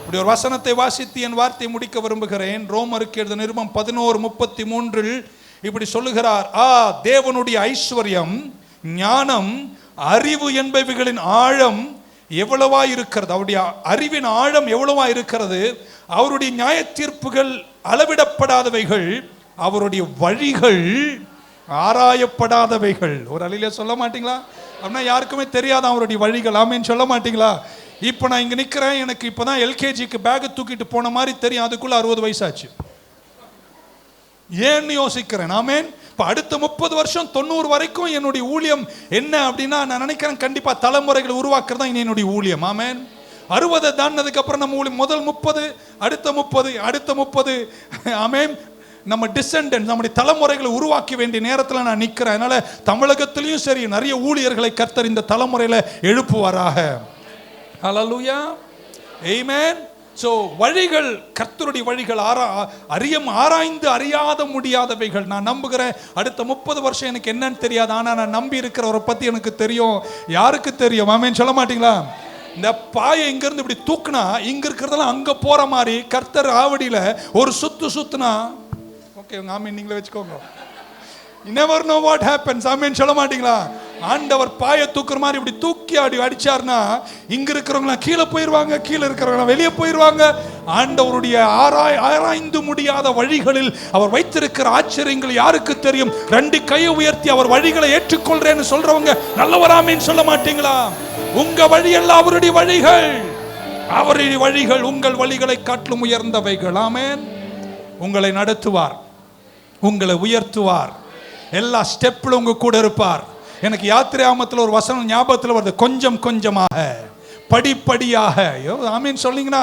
இப்படி ஒரு வசனத்தை வாசித்து என் வார்த்தையை முடிக்க விரும்புகிறேன். ரோமருக்கு எழுதின நிருபம் 11:33 இப்படி சொல்லுகிறார், தேவனுடைய ஐஸ்வர்யம், ஞானம், அறிவு என்பவைகளின் ஆழம் எவ்வளவா இருக்கிறது. அவருடைய அறிவின் ஆழம் எவ்வளவா இருக்கிறது. அவருடைய நியாய தீர்ப்புகள் அளவிடப்படாதவைகள், அவருடைய வழிகள் ஆராயப்படாதவைகள். ஒரு அலையில சொல்ல மாட்டீங்களா? அப்படின்னா யாருக்குமே தெரியாத அவருடைய வழிகள். ஆமென் சொல்ல மாட்டீங்களா? இப்ப நான் இங்க நிக்கிறேன், எனக்கு இப்பதான் எல்கேஜிக்கு பேக் தூக்கிட்டு போன மாதிரி தெரியும். அதுக்குள்ள 60 வயசாச்சு. ஏன்னு யோசிக்கிறேன். ஆமென். இப்போ அடுத்த 30 வருஷம் 90 வரைக்கும் என்னுடைய ஊழியம் என்ன அப்படின்னா, நான் நினைக்கிறேன் கண்டிப்பா தலைமுறைகளை உருவாக்குறது தான் என்னுடைய ஊழியம். ஆமென். 60 தாண்டதுக்கு அப்புறம் நம்ம ஊழியம் முதல் 30, அடுத்த 30, அடுத்த 30. ஆமென். நம்ம டிசெண்டன்ட், நம்முடைய தலைமுறைகளை உருவாக்க வேண்டிய நேரத்தில் நான் நிற்கிறேன். அதனால தமிழகத்திலையும் சரி நிறைய ஊழியர்களை கர்த்தர் இந்த தலைமுறையில் எழுப்புவாராக. ஹல்லேலூயா. ஆமென். ஸோ வழிகள், கர்த்தருடைய வழிகள் ஆராய்ந்து அறியாத முடியாதவைகள். நான் நம்புகிறேன் அடுத்த 30 வருஷம் எனக்கு என்னன்னு தெரியாது, ஆனால் நான் நம்பி இருக்கிறவரை பற்றி எனக்கு தெரியும். யாருக்கு தெரியும்? ஆமென் சொல்ல மாட்டீங்களா? இந்த பாயை இங்கிருந்து இப்படி தூக்குனா இங்க இருக்கிறதெல்லாம் அங்கே போற மாதிரி கர்த்தர் ஆவடியில் ஒரு சுத்துனா, ஓகே ஆமென் நீங்களே வச்சுக்கோங்க. You never know what happens. ஆமென் சொல்ல மாட்டீங்களா? ஆண்டவர் பாயை தூக்குற மாதிரி இப்படி தூக்கி அடிச்சார்னா இங்க இருக்கிறவங்க கீழே போயிருவாங்க, கீழே இருக்கிறவங்க வெளியே போயிருவாங்க. ஆண்டவருடைய ஆராய்ந்து முடியாத வழிகளில் அவர் வைத்திருக்கிற ஆச்சரியங்கள் யாருக்கு தெரியும்? 2 கையை உயர்த்தி அவர் வழிகளை ஏற்றுக்கொள்றேன்னு சொல்றவங்க நல்லவராமேன்னு சொல்ல மாட்டீங்களா? உங்க வழி எல்லாம் அவருடைய வழிகள், அவருடைய வழிகள் உங்கள் வழிகளை காட்டிலும் உயர்ந்தவைகள். ஆமென். உங்களை நடத்துவார், உங்களை உயர்த்துவார், எல்லா ஸ்டெப்ல உங்க கூட இருப்பார். எனக்கு யாத்திராமத்தில் ஒரு வசனம் ஞாபகத்தில் வருது, கொஞ்சம் கொஞ்சமாக படிப்படியாக. ஆமீன் சொல்லிங்கன்னா,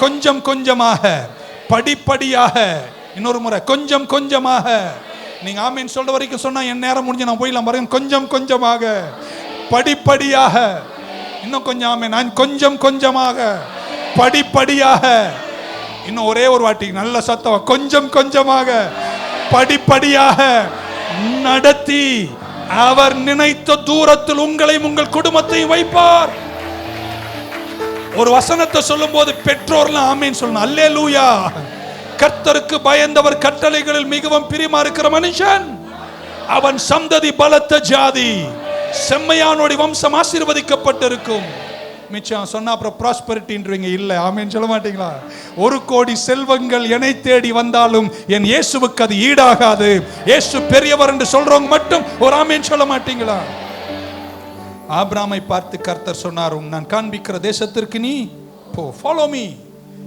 கொஞ்சம் கொஞ்சமாக படிப்படியாக. இன்னொரு முறை கொஞ்சம் கொஞ்சமாக. நீங்க ஆமீன் சொல்ற வரைக்கும் சொன்னா என் நேரம் முடிஞ்சு நான் போயிடலாம் பாருங்க. கொஞ்சம் கொஞ்சமாக படிப்படியாக. இன்னும் கொஞ்சம் ஆமீன். நான் கொஞ்சம் கொஞ்சமாக படிப்படியாக. இன்னும் ஒரே ஒரு வாட்டி நல்ல சத்தம், கொஞ்சம் கொஞ்சமாக படிப்படியாக நடத்தி அவர் நினைத்த தூரத்தில் உங்களையும் உங்கள் குடும்பத்தையும் வைப்பார். ஒரு வசனத்தை சொல்லும் போது பெற்றோர்லாம் ஆமீன் சொல்லணும். அல்லேலூயா. கர்த்தருக்கு பயந்தவர் கட்டளைகளில் மிகவும் பிரியமா இருக்கிற மனுஷன், அவன் சந்ததி பலத்த ஜாதி, செம்மையானோட வம்சம் ஆசீர்வதிக்கப்பட்டிருக்கும். மிச்சம் சொன்னா அப்புறம் ப்ராஸ்பரிட்டின்றீங்க. இல்ல ஆமென் சொல்ல மாட்டீங்களா? 1 கோடி செல்வங்கள் என்னை தேடி வந்தாலும் என் இயேசுவுக்கு அது ஈடாகாது. இயேசு பெரியவர் என்று சொல்றவங்க மட்டும் ஒரு ஆமென் சொல்ல மாட்டீங்களா? ஆபிரகாமை பார்த்து கர்த்தர் சொன்னார், நான் காண்பிக்கிற தேசத்திற்கு நீ போ, follow me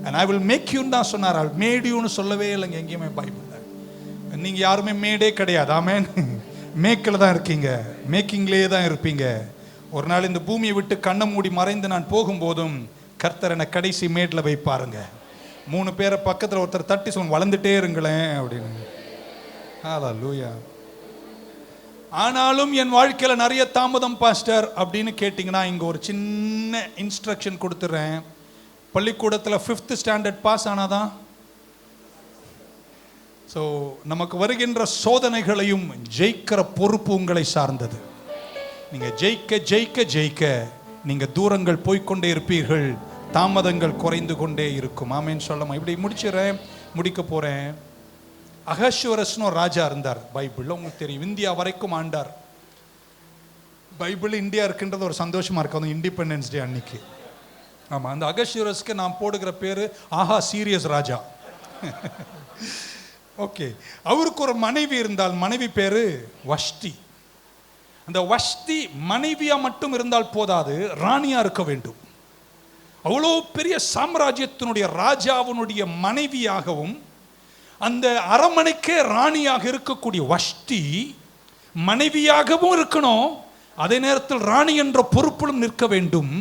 and I will make you தான் சொன்னார். I made you னு சொல்லவே இல்லைங்க எங்கேயுமே பைபிள்ல. நீங்க யாருமே மேடே கிடையாது. ஆமென். மேக்கில் தான் இருக்கீங்க, மேக்கிங்லேயே தான் இருப்பீங்க. ஒரு நாள் இந்த பூமியை விட்டு கண்ணை மூடி மறைந்து நான் போகும்போதும் கர்த்தர் என்னை கடைசி மேட்டில் வைப்பாருங்க. 3 பேரை பக்கத்தில் ஒருத்தர் தட்டி சொல்லுங்க, வளர்ந்துட்டே இருங்களேன் அப்படின்னு. ஹல்லேலூயா. ஆனாலும் என் வாழ்க்கையில் நிறைய தாமதம் பாஸ்டர் அப்படின்னு கேட்டிங்கன்னா, இங்கே ஒரு சின்ன இன்ஸ்ட்ரக்ஷன் கொடுத்துட்றேன். பள்ளிக்கூடத்தில் 5th ஸ்டாண்டர்ட் பாஸ் ஆனாதான். ஸோ நமக்கு வருகின்ற சோதனைகளையும் ஜெயிக்கிற பொறுப்பு உங்களை சார்ந்தது. நீங்கள் ஜெயிக்க ஜெயிக்க ஜெயிக்க நீங்கள் தூரங்கள் போய்கொண்டே இருப்பீர்கள், தாமதங்கள் குறைந்து கொண்டே இருக்கும். ஆமேன்னு சொல்லமா. இப்படி முடிக்க போகிறேன். அகஸ்வரஸ்னு ஒரு ராஜா இருந்தார். பைபிளில் உங்களுக்கு தெரியும், இந்தியா வரைக்கும் ஆண்டார். பைபிள் இந்தியா இருக்குன்றது ஒரு சந்தோஷமாக இருக்கு, அந்த இண்டிபெண்டன்ஸ் டே அன்னைக்கு. ஆமாம், அந்த அகஸ்வரஸ்க்கு நான் போடுகிற பேர் ஆஹா சீரியஸ் ராஜா. ஓகே. அவருக்கு ஒரு மனைவி இருந்தால், மனைவி பேரு வஷ்டி. அந்த வஷ்டி மனைவியா மட்டும் இருந்தால் போதாது, ராணியா இருக்க வேண்டும். அவ்வளோ பெரிய சாம்ராஜ்யத்தினுடைய ராஜாவினுடைய மனைவியாகவும் அந்த அரண்மனைக்கே ராணியாக இருக்கக்கூடிய வஷ்டி மனைவியாகவும் இருக்கணும், அதே நேரத்தில் ராணி என்ற பொறுப்பிலும் நிற்க வேண்டும்.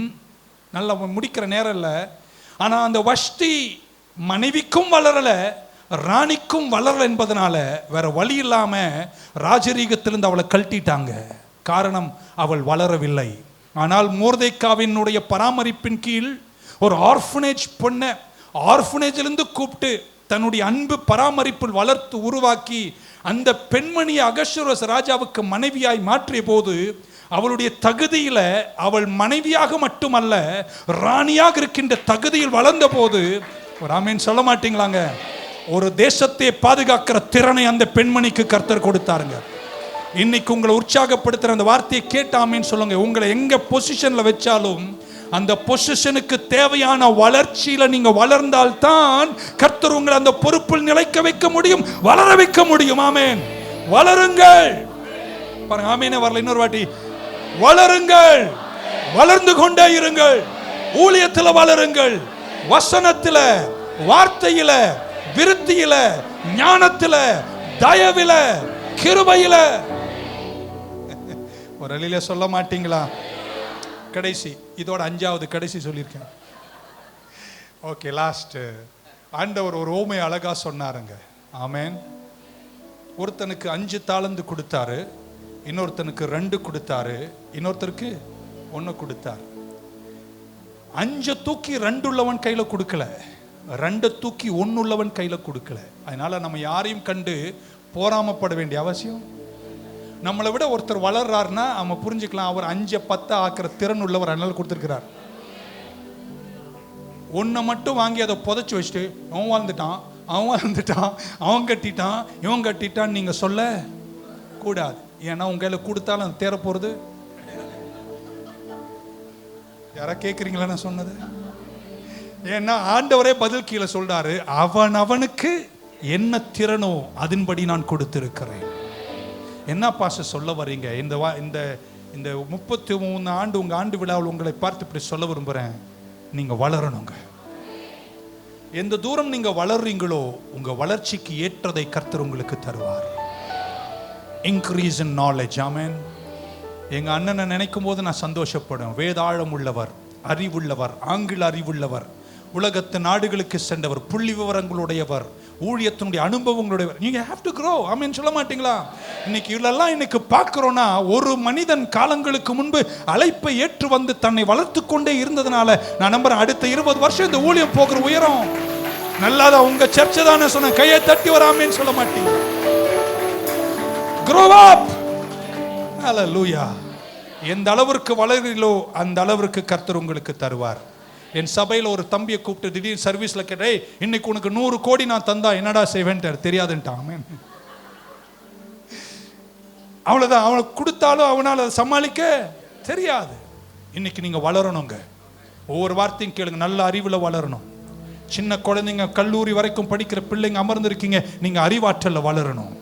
நல்லா முடிக்கிற நேரம் இல்லை. ஆனால் அந்த வஷ்டி மனைவிக்கும் வளரல, ராணிக்கும் வளரல என்பதனால வேற வழி இல்லாம ராஜரீகத்திலிருந்து அவளை கழட்டிட்டாங்க. காரணம், அவள் வளரவில்லை. ஆனால் மோர்தேக்காவினுடைய பராமரிப்பின் கீழ் ஒரு ஆர்ஃபனேஜ் பொண்ண ஆர்ஃபனேஜிலிருந்து கூப்பிட்டு தன்னுடைய அன்பு பராமரிப்பில் வளர்த்து உருவாக்கி அந்த பெண்மணியை அகஸ்வரோஸ் ராஜாவுக்கு மனைவியாய் மாற்றிய போது, அவளுடைய தகுதியில அவள் மனைவியாக மட்டுமல்ல ராணியாக இருக்கின்ற தகுதியில் வளர்ந்த போது, ஒரு ஆமேன் சொல்ல மாட்டீங்களாங்க, ஒரு தேசத்தை பாதுகாக்கிற திறனை அந்த பெண்மணிக்கு கர்த்தர் கொடுத்தாருங்க. இன்னைக்கு உங்களை உற்சாகப்படுத்துற அந்த வார்த்தையை கேட்டாமேன்னு சொல்லுங்க. உங்களை எங்க பொசிஷன்ல வச்சாலும் அந்த பொசிஷனுக்கு தேவையான வளர்ச்சியில நீங்க வளர்ந்தால்தான் கர்த்தர் உங்களை அந்த பொறுப்பில் நிலைக்க வைக்க முடியும், வளர வைக்க முடியும். ஆமேன். வளருங்கள். பாருங்க, ஆமேனே வரல. இன்னொரு வாட்டி, வளருங்கள், வளர்ந்து கொண்டே இருங்கள். ஊழியத்தில் வளருங்கள், வசனத்தில், வார்த்தையில, விருத்தியில, ஞானத்தில, தயவில, கிருபையில. ஒரு அழில சொல்ல மாட்டீங்களா? கடைசி, இதோட 5வது கடைசி சொல்லியிருக்கேன். Okay, last. ஆண்டவர் ஒரு ஓமை அழகா சொன்னாருங்க. ஆமேன். ஒருத்தனுக்கு 5 தாலந்து கொடுத்தாரு, இன்னொருத்தனுக்கு 2 கொடுத்தாரு, இன்னொருத்தருக்கு 1 கொடுத்தார். 5 தூக்கி 2 உள்ளவன் கையில கொடுக்கல, 2 தூக்கி 1 உள்ளவன் கையில கொடுக்கல. அதனால நம்ம யாரையும் கண்டு போராமப்பட வேண்டிய அவசியம். நம்மளை விட ஒருத்தர் வளர்றாருன்னா அவன் புரிஞ்சுக்கலாம், அவர் 5 10 ஆக்குற திறன் உள்ளவர், அதனால கொடுத்துருக்கிறார். 1 மட்டும் வாங்கி அதை புதைச்சி வச்சுட்டு அவன் வாழ்ந்துட்டான், அவன் வாழ்ந்துட்டான், அவன் கட்டிட்டான், இவன் கட்டிட்டான் நீங்க சொல்ல கூடாது. ஏன்னா உங்க கையில கொடுத்தாலும் அது தேர போறது. யாரா கேட்குறீங்களா நான் சொன்னது? ஏன்னா ஆண்டவரே பதில் கீழே சொல்றாரு, அவனுக்கு என்ன திறனோ அதன்படி நான் கொடுத்திருக்கிறேன். என்ன பாச சொல்ல வரீங்க? இந்த 33 ஆண்டு உங்க ஆண்டு விழாவில் உங்களை பார்த்து இப்படி சொல்ல விரும்புறேன், நீங்க வளரணுங்க. எந்த தூரம் நீங்க வளர்றீங்களோ உங்க வளர்ச்சிக்கு ஏற்றதை கர்த்தர் உங்களுக்கு தருவார். Increase in knowledge. ஆமென். எங்க அண்ணனை நினைக்கும் போது நான் சந்தோஷப்படும். வேதாழம் உள்ளவர், அறிவுள்ளவர், ஆங்கில அறிவுள்ளவர், உலகத்து நாடுகளுக்கு சென்றவர், புள்ளி விவரங்களுடையவர், ஊழியத்தினுடைய அனுபவங்களுடையவர். நீங்க ஹேவ் டு க்ரோ. ஆமென் சொல்ல மாட்டீங்களா? இன்னைக்கு இதெல்லாம் இன்னைக்கு பார்க்கிறோம்னா, ஒரு மனிதன் காலங்களுக்கு முன்பு அழைப்பை ஏற்று வந்து தன்னை வளர்த்து கொண்டே இருந்ததுனால நான் நம்புறேன் அடுத்த 20 வருஷம் இந்த ஊழியம் போகிற உயரம் நல்லாதான். உங்க சர்ச்சை தானே சொன்ன, கையை தட்டி வராமேன்னு சொல்ல மாட்டீங்க. Grow up. Hallelujah. எந்த அளவிற்கு வளர்கிறீர்களோ அந்த அளவிற்கு கர்த்தர் உங்களுக்கு தருவார். என் சபையில் ஒரு தம்பியை கூப்பிட்டு திடீர் சர்வீஸ்ல கேட்டே, இன்னைக்கு உனக்கு 100 கோடி நான் தந்தா என்னடா செய்வேன்ட்டார். தெரியாதுன்ட்டான். அவ்வளவுதான். அவனுக்கு கொடுத்தாலும் அவனால் அதை சமாளிக்க தெரியாது. இன்னைக்கு நீங்க வளரணுங்க. ஒவ்வொரு வார்த்தையும் கேளுங்க. நல்ல அறிவுல வளரணும். சின்ன குழந்தைங்க, கல்லூரி வரைக்கும் படிக்கிற பிள்ளைங்க அமர்ந்திருக்கீங்க, நீங்க அறிவாற்றல வளரணும்.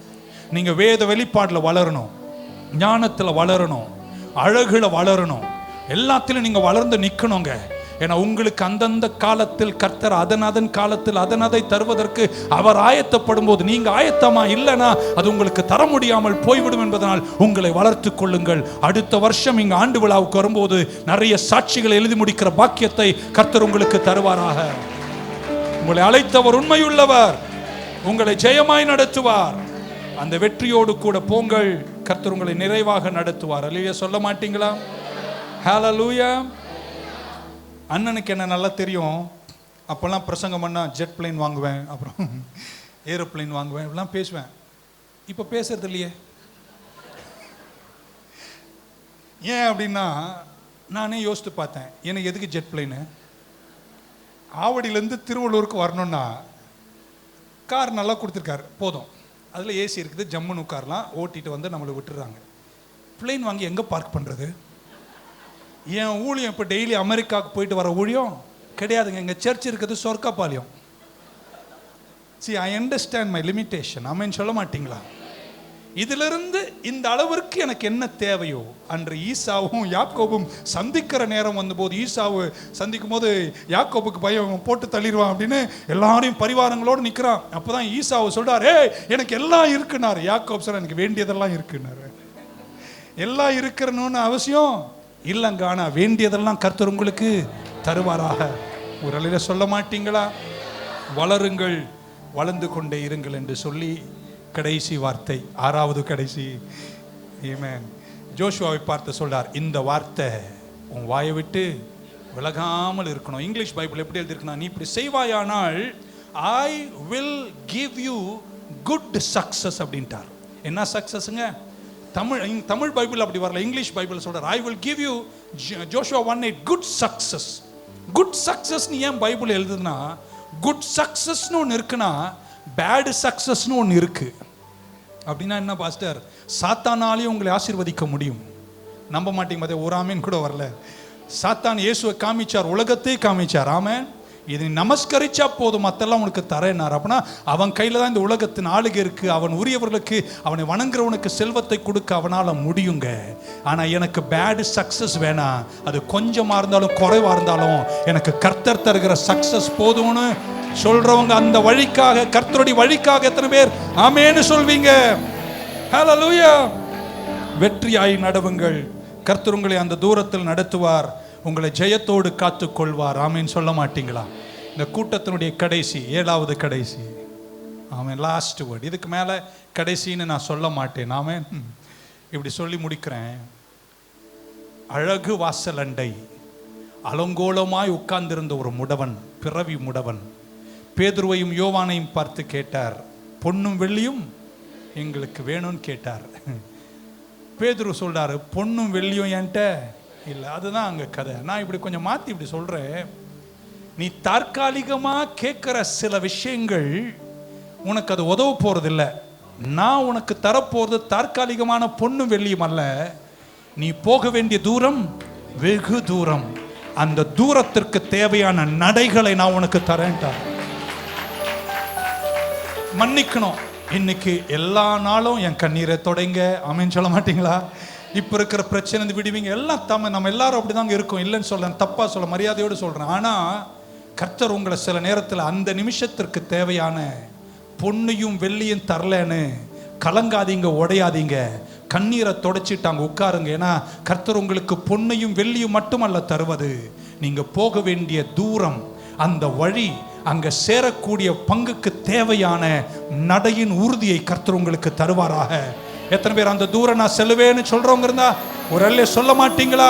நீங்க வேத வெளிப்பாடுல வளரணும், ஞானத்துல வளரணும், அழகுல வளரணும். எல்லாத்திலும் நீங்க வளர்ந்து நிக்கணுங்க. ஏன்னா உங்களுக்கு அந்தந்த காலத்தில் கர்த்தர் அதன் காலத்தில் அதை தருவதற்கு அவர் ஆயத்தப்படும் போது நீங்க ஆயத்தமா இல்லைன்னா அது உங்களுக்கு தர முடியாமல் போய்விடும் என்பதனால் உங்களை வளர்த்து கொள்ளுங்கள். அடுத்த வருஷம் இங்க ஆண்டு விழாவுக்கு வரும்போது நிறைய சாட்சிகளை எழுதி முடிக்கிற பாக்கியத்தை கர்த்தர் உங்களுக்கு தருவாராக. உங்களை அழைத்தவர் உண்மையுள்ளவர், உங்களை ஜெயமாய் நடத்துவார். அந்த வெற்றியோடு கூட போங்கள், கர்த்தர் உங்களை நிறைவாக நடத்துவார். அல்லேலூயா சொல்ல மாட்டீங்களா? ஹல்லேலூயா. அண்ணனுக்கு என்ன நல்லா தெரியும், அப்போல்லாம் பிரசங்கம் பண்ணா ஜெட் பிளேன் வாங்குவேன், அப்புறம் ஏரோப்ளேன் வாங்குவேன், இப்படிலாம் பேசுவேன். இப்போ பேசுறது இல்லையே. ஏன் அப்படின்னா நானே யோசித்து பார்த்தேன், எனக்கு எதுக்கு ஜெட் பிளேனு? ஆவடியிலேருந்து திருவள்ளூருக்கு வரணும்னா கார் நல்லா கொடுத்துருக்காரு, போதும், அதில் ஏசி இருக்குது, ஜம்முன்னு உட்காரலாம், ஓட்டிட்டு வந்து நம்மளை விட்டுறாங்க. பிளேன் வாங்கி எங்கே பார்க் பண்ணுறது? என் ஊழியம் இப்போ டெய்லி அமெரிக்காவுக்கு போயிட்டு வர ஊழியம் கிடையாதுங்க. எங்கள் சர்ச் இருக்குது சொர்க்காபாளையம். See, I understand my limitation. ஆமென் சொல்ல மாட்டீங்களா? இதிலிருந்து இந்த அளவிற்கு எனக்கு என்ன தேவையோ, அன்று ஈசாவும் யாக்கோபும் சந்திக்கிற நேரம் வந்தபோது, ஈசாவு சந்திக்கும் போது யாக்கோபுக்கு பயம், போட்டு தள்ளிடுவான் அப்படின்னு எல்லாரையும் பரிவாரங்களோடு நிற்கிறான். அப்போதான் ஈசாவு சொல்றாரு, எனக்கு எல்லாம் இருக்குனாரு. யாக்கோப் சார் எனக்கு வேண்டியதெல்லாம் இருக்குனாரு. எல்லாம் இருக்கிறன்னு அவசியம் இல்லைங்க, ஆனால் வேண்டியதெல்லாம் கர்த்தர் உங்களுக்கு தருவாராக. ஒரு அலையில சொல்ல மாட்டீங்களா? வளருங்கள், வளர்ந்து கொண்டே இருங்கள் என்று சொல்லி கடைசி வார்த்தை, ஆறாவது கடைசி, ஆமென், ஜோஷுவாவை பார்த்து சொல்றார், இந்த வார்த்தை உன் வாயை விட்டு விலகாமல் இருக்கணும். இங்கிலீஷ் பைபிள் எப்படி எழுதிருக்குன்னா, நீ இப்படி செய்வாயானால் I will give you good success அப்படின்ட்டார். என்ன சக்சஸ்ங்க? தமிழ் பைபிள் அப்படி வரல, இங்கிலீஷ் பைபிள் சொல்றார் I will give you, Joshua 1:8, good success. குட் சக்சஸ்னு ஏன் பைபிள் எழுதுதுன்னா, குட் சக்சஸ்னு ஒன்று இருக்குன்னா பேட் சக்சஸ்னு ஒன்று இருக்கு. அப்படின்னா என்ன பாஸ்டர்? சாத்தானாலையும் உங்களை ஆசீர்வதிக்க முடியும். நம்ப மாட்டீங்க, பார்த்தே ஒரு ஆமேன் கூட வரல. சாத்தான் இயேசுவை காமிச்சார், உலகத்தையே காமிச்சார். ஆமென், இது நமஸ்கரிச்சா போதும், மற்றெல்லாம் உனக்கு தரேனார். அப்படின்னா அவன் கையில் தான் இந்த உலகத்தின் ஆளுகை இருக்கு. அவன் உரியவர்களுக்கு, அவனை வணங்குறவனுக்கு செல்வத்தை கொடுக்க அவனால் முடியுங்க. ஆனால் எனக்கு பேட் சக்சஸ் வேணாம், அது கொஞ்சமாக இருந்தாலும் குறைவாக இருந்தாலும் எனக்கு கர்த்தர் தருகிற சக்சஸ் போதும்னு சொல்றவங்க அந்த வழிக்காக, கர்த்தருடைய வழிக்காக எத்தனை பேர் ஆமென்னு சொல்வீங்க? ஹல்லேலூயா. வெற்றியாய் நடவுங்கள், கர்த்தர் உங்களை அந்த தூரத்தில் நடத்துவார், உங்களை ஜெயத்தோடு காத்துக்கொள்வார். ஆமென் சொல்ல மாட்டீங்களா? இந்த கூட்டத்தினுடைய கடைசி, ஏழாவது கடைசி, ஆமென், லாஸ்ட் வேர்ட். இதுக்கு மேலே கடைசின்னு நான் சொல்ல மாட்டேன். ஆமென், இப்படி சொல்லி முடிக்கிறேன். அழகு வாசல் அண்டை அலங்கோலமாய் உட்கார்ந்திருந்த ஒரு முடவன், பிறவி முடவன், பேதுருவையும் யோவானையும் பார்த்து கேட்டார், பொன்னும் வெள்ளியும் எங்களுக்கு வேணும்னு கேட்டார். பேதுரு சொல்றாரு, பொன்னும் வெள்ளியும் என்கிட்ட இல்லை. அதுதான் அங்கே கதை. நான் இப்படி கொஞ்சம் மாற்றி இப்படி சொல்கிறேன், நீ தற்காலிகமாக கேட்குற சில விஷயங்கள் உனக்கு அது உதவ போகிறதில்ல. நான் உனக்கு தரப்போகிறது தற்காலிகமான பொன்னும் வெள்ளியும் அல்ல, நீ போக வேண்டிய தூரம் வெகு தூரம். அந்த தூரத்திற்கு தேவையான நடைகளை நான் உனக்கு தரேன்ட்டார். மன்னிக்கணும், இன்னைக்கு எல்லா நாளும் என் கண்ணீரை தொடங்க, ஆமென் சொல்ல மாட்டீங்களா? இப்போ இருக்கிற பிரச்சனை விடுவீங்க எல்லாம் நம்ம எல்லாரும் அப்படிதாங்க இருக்கோம், இல்லைன்னு சொல்ல, தப்பா சொல்ல, மரியாதையோடு சொல்றேன். ஆனா கர்த்தர் உங்களை சில நேரத்தில் அந்த நிமிஷத்திற்கு தேவையான பொன்னையும் வெள்ளியும் தரலன்னு கலங்காதீங்க, உடையாதீங்க, கண்ணீரை தொடச்சிட்டாங்க, உட்காருங்க. ஏன்னா கர்த்தர் உங்களுக்கு பொன்னையும் வெள்ளியும் மட்டுமல்ல தருவது, நீங்க போக வேண்டிய தூரம், அந்த வழி, அங்க சேரக்கூடிய பங்குக்கு தேவையான நடையின் உறுதியை கர்த்தர் உங்களுக்கு தருவாராக. எத்தனை பேர் அந்த தூரம் நான் செல்லுவேன்னு சொல்றவங்க இருந்தா ஒரு அல்ல சொல்ல மாட்டீங்களா?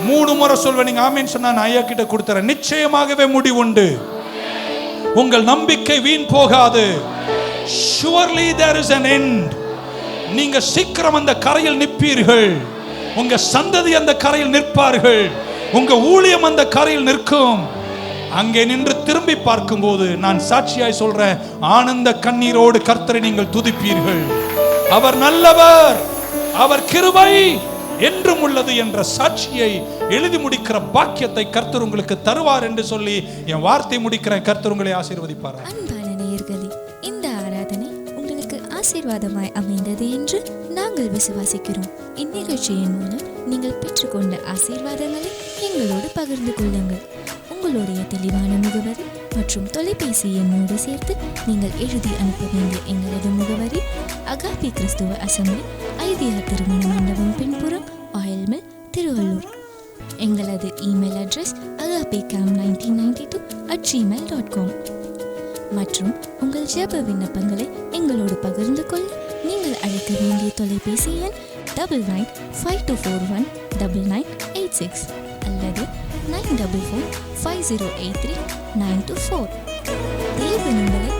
3 முறை சொல்வேன். நீங்க ஆமேன்னு சொன்னா நான் ஐயா கிட்ட கொடுத்துறேன். நிச்சயமாகவே முடிவுண்டு, உங்கள் நம்பிக்கை வீண் போகாது. Surely there is an end. நீங்க சீக்கிரம் அந்த கரையில் நிற்பீர்கள், உங்க சந்ததி அந்த கரையில் நிற்பார்கள், உங்க ஊழியம் அந்த கரையில் நிற்கும். அங்கே நின்று திரும்பி பார்க்கும்போது நான் சாட்சியாய் சொல்றேன், ஆனந்த கண்ணீரோடு கர்த்தரை நீங்கள் துதிப்பீர்கள். அவர் நல்லவர், அவர் கிருபை என்றும் உள்ளது என்ற சாட்சியை எழுதி முடிக்கிற பாக்கியத்தை கர்த்தர் உங்களுக்கு தருவார் என்று சொல்லி என் வார்த்தை முடிக்கிறேன். கர்த்தர் உங்களை ஆசீர்வதிப்பார். அன்பான நேயர்களே, இந்த ஆராதனை உங்களுக்கு ஆசீர்வாதமாய் அமைந்தது என்று நாங்கள் விசுவாசிக்கிறோம். இந்நிகழ்ச்சியின் மூலம் நீங்கள் பெற்றுக்கொண்ட ஆசீர்வாதங்களை எங்களோடு பகிர்ந்து கொள்ளுங்கள். உங்களுடைய தெளிவான முகவரி மற்றும் தொலைபேசி எண்ணோடு சேர்த்து நீங்கள் எழுதி அனுப்ப வேண்டிய எங்களது முகவரி அகாபி கிறிஸ்துவ அசெம்பிளி, ஐடிஆர் திருமண மண்டபம் பின்புறம், ஆயில்மில், திருவள்ளூர். எங்களது இமெயில் அட்ரஸ் agapecam1992@gmail.com. மற்றும் உங்கள் ஜெப விண்ணப்பங்களை எங்களோடு பகிர்ந்து கொள்ள நீங்கள் அழைக்க வேண்டிய தொலைபேசி எண் 9952419986 அல்லது 9445083924. தேவன் உங்களை